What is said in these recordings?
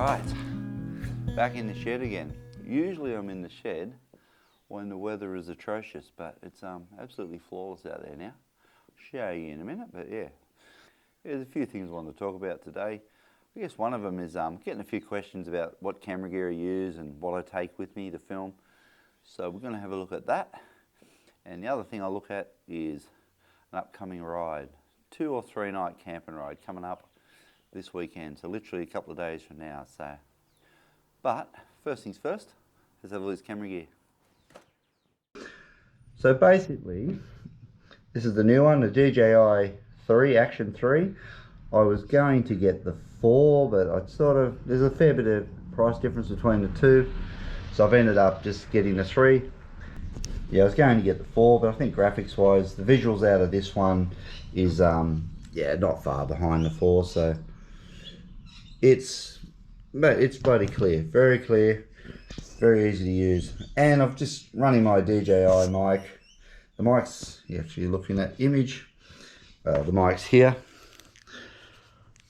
Right, back in the shed again. Usually I'm in the shed when the weather is atrocious, but it's absolutely flawless out there now. I'll show you in a minute, but yeah. There's a few things I want to talk about today. I guess one of them is getting a few questions about what camera gear I use and what I take with me to film. So we're going to have a look at that. And the other thing I'll look at is an upcoming ride. 2 or 3 night camping ride coming up this weekend. So literally a couple of days from now. But first things first, let's have a look at this camera gear. So basically, this is the new one, the DJI 3 Action 3. I was going to get the 4, but there's a fair bit of price difference between the two. So I've ended up just getting the 3. Yeah, I was going to get the 4, but I think graphics wise, the visuals out of this one is, not far behind the 4. So it's bloody clear, very easy to use. And I've just running my DJI mic. The mic's, if you're looking at image, the mic's here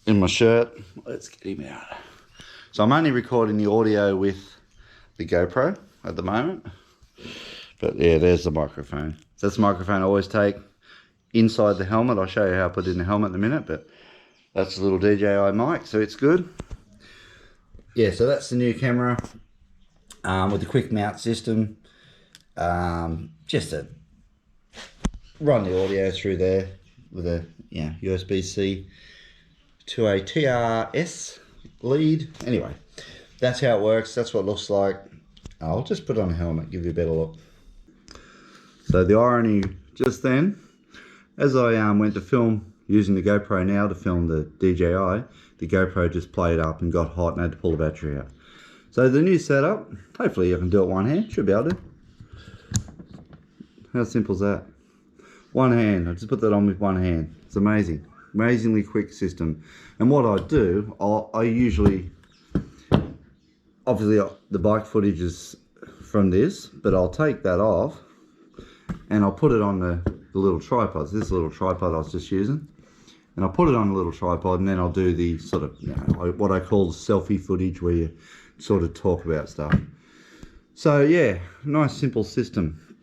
in my shirt. Let's get him out. So I'm only recording the audio with the GoPro at the moment. But yeah, there's the microphone. So that's the microphone I always take inside the helmet. I'll show you how I put it in the helmet in a minute, but that's a little DJI mic, so it's good. Yeah, so that's the new camera with the quick mount system. Just to run the audio through there with a USB-C to a TRS lead. Anyway, that's how it works. That's what it looks like. I'll just put on a helmet, give you a better look. So the irony just then, as I went to film using the GoPro now to film the DJI, the GoPro just played up and got hot and I had to pull the battery out. So the new setup, hopefully I can do it one hand, should be able to. How simple is that? One hand, I just put that on with one hand. It's amazing, amazingly quick system. And what I do, I usually, obviously the bike footage is from this, but I'll take that off and I'll put it on the little tripod. So this little tripod I was just using. And I'll put it on a little tripod and then I'll do the sort of, what I call the selfie footage where you sort of talk about stuff. So yeah, nice simple system.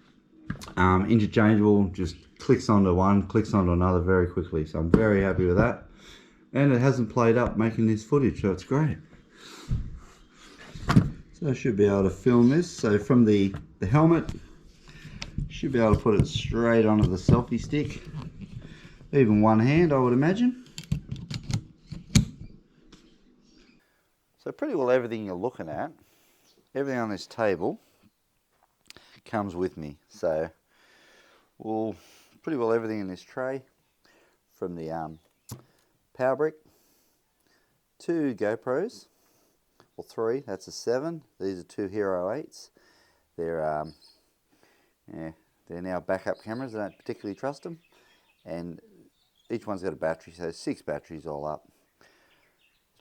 Interchangeable, just clicks onto one, clicks onto another very quickly. So I'm very happy with that. And it hasn't played up making this footage, so it's great. So I should be able to film this. So from the helmet, should be able to put it straight onto the selfie stick. Even one hand, I would imagine. So pretty well everything you're looking at, everything on this table comes with me. So, pretty well everything in this tray, from the power brick, 2 GoPros, or 3, that's a 7. These are 2 Hero 8s. They're now backup cameras. I don't particularly trust them. And each one's got a battery, so 6 batteries all up.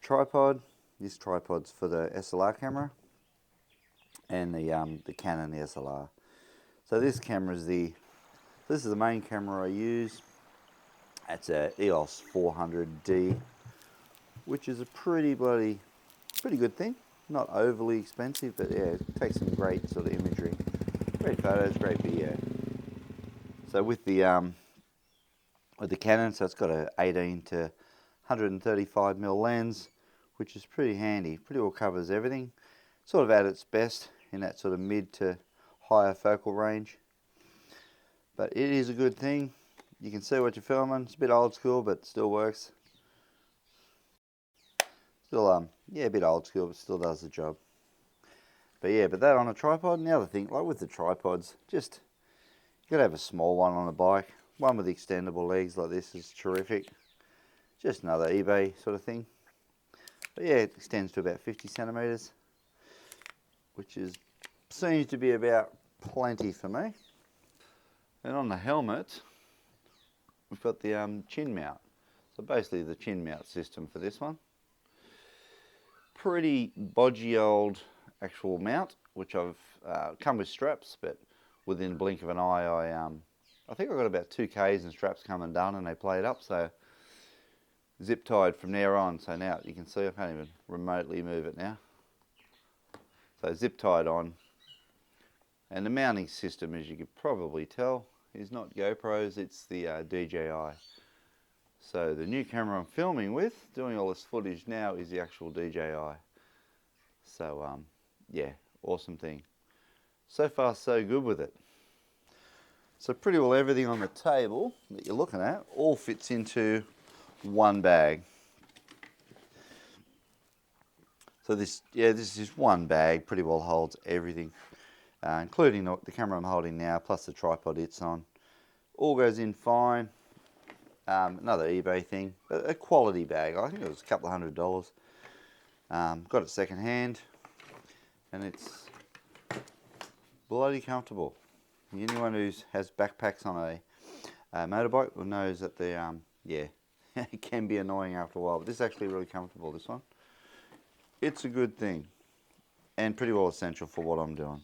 Tripod, this tripod's for the SLR camera, and the Canon, the SLR. So this camera is this is the main camera I use. That's a EOS 400D, which is a pretty good thing. Not overly expensive, but yeah, it takes some great sort of imagery, great photos, great video. So with the Canon, so it's got a 18 to 135mm lens, which is pretty handy. Pretty well covers everything. Sort of at its best in that sort of mid to higher focal range. But it is a good thing. You can see what you're filming. It's a bit old school, but still works. Still, a bit old school, but still does the job. But yeah, that on a tripod. And the other thing, like with the tripods, just you gotta have a small one on a bike. One with extendable legs like this is terrific. Just another eBay sort of thing. But yeah, it extends to about 50 centimeters, which seems to be about plenty for me. And on the helmet, we've got the chin mount. So basically the chin mount system for this one. Pretty bodgy old actual mount, which I've come with straps, but within the blink of an eye, I think I got about 2 Ks and straps come undone and they played up. So zip tied from there on. So now you can see I can't even remotely move it now. So zip tied on. And the mounting system, as you could probably tell, is not GoPro's, it's the DJI. So the new camera I'm filming with, doing all this footage now, is the actual DJI. So yeah, awesome thing. So far so good with it. So pretty well everything on the table that you're looking at all fits into one bag. So this is one bag, pretty well holds everything, including the camera I'm holding now, plus the tripod it's on. All goes in fine. Another eBay thing, a quality bag. I think it was a couple of $100. Got it second hand, and it's bloody comfortable. Anyone who has backpacks on a motorbike knows that they yeah, it can be annoying after a while, but this is actually really comfortable, this one. It's a good thing, and pretty well essential for what I'm doing.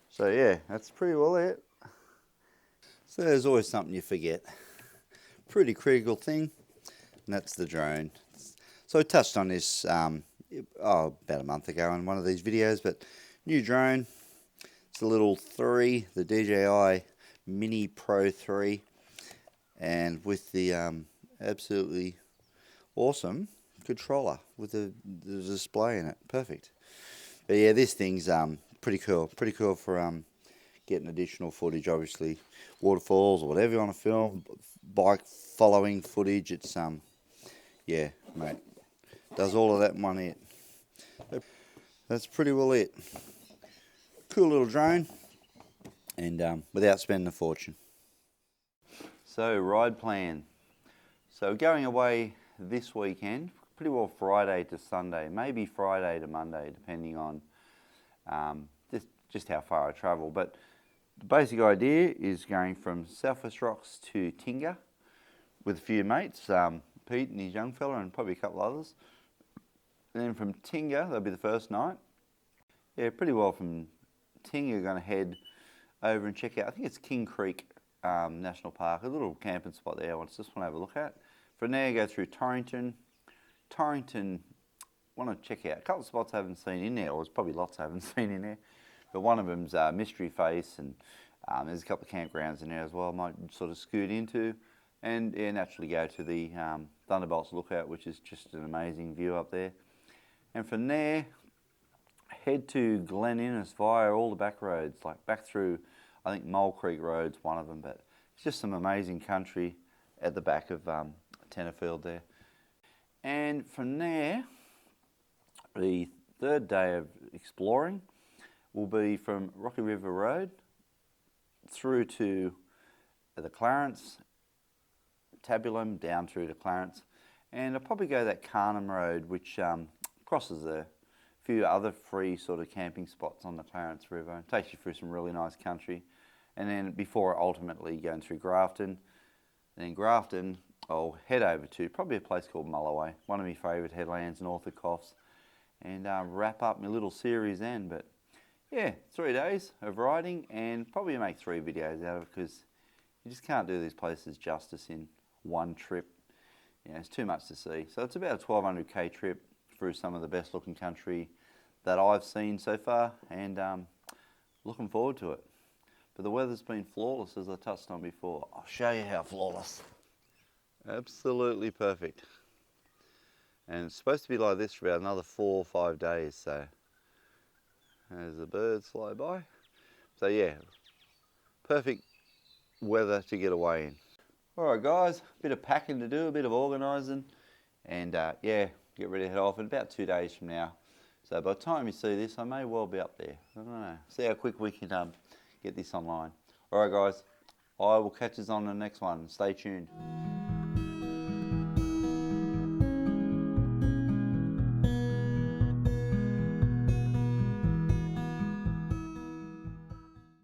So yeah, that's pretty well it. So there's always something you forget. Pretty critical thing, and that's the drone. So I touched on this about a month ago in one of these videos, but new drone. It's the little 3, the DJI Mini Pro 3, and with the absolutely awesome controller with the display in it. Perfect. But yeah, this thing's pretty cool. Pretty cool for getting additional footage, obviously waterfalls or whatever you want to film, bike following footage. It's yeah, mate, does all of that in one hit. That's pretty well it. Cool little drone, and without spending a fortune. So ride plan. So going away this weekend, pretty well Friday to Sunday, maybe Friday to Monday, depending on just how far I travel. But the basic idea is going from Southwest Rocks to Tinga with a few mates, Pete and his young fella and probably a couple others. And then from Tinga, that'll be the first night. Yeah, pretty well from Tinga, going to head over and check out, I think it's King Creek National Park, a little camping spot there I just want to have a look at. From there, go through Torrington. Torrington, want to check out a couple of spots I haven't seen in there, or there's probably lots I haven't seen in there. But one of them's Mystery Face, and there's a couple of campgrounds in there as well I might sort of scoot into. And yeah, naturally go to the Thunderbolts Lookout, which is just an amazing view up there. And from there, head to Glen Innes via all the back roads, like back through, I think Mole Creek Road's one of them, but it's just some amazing country at the back of Tenterfield there. And from there, the third day of exploring will be from Rocky River Road through to the Clarence, Tabulum, down through to Clarence, and I'll probably go that Carnham Road, which crosses a few other free sort of camping spots on the Clarence River. It takes you through some really nice country, and then before ultimately going through Grafton. And then Grafton, I'll head over to probably a place called Mulloway, one of my favourite headlands north of Coffs, and wrap up my little series then. But yeah, 3 days of riding, and probably make 3 videos out of it, because you just can't do these places justice in one trip. You know, it's too much to see. So it's about a 1200k trip through some of the best looking country that I've seen so far, and looking forward to it. But the weather's been flawless, as I touched on before. I'll show you how flawless. Absolutely perfect. And it's supposed to be like this for about another 4 or 5 days, so as the birds fly by. So yeah, perfect weather to get away in. Alright guys, a bit of packing to do, a bit of organising, and yeah, get ready to head off in about 2 days from now. So by the time you see this, I may well be up there. I don't know. See how quick we can get this online. Alright guys, I will catch us on the next one. Stay tuned.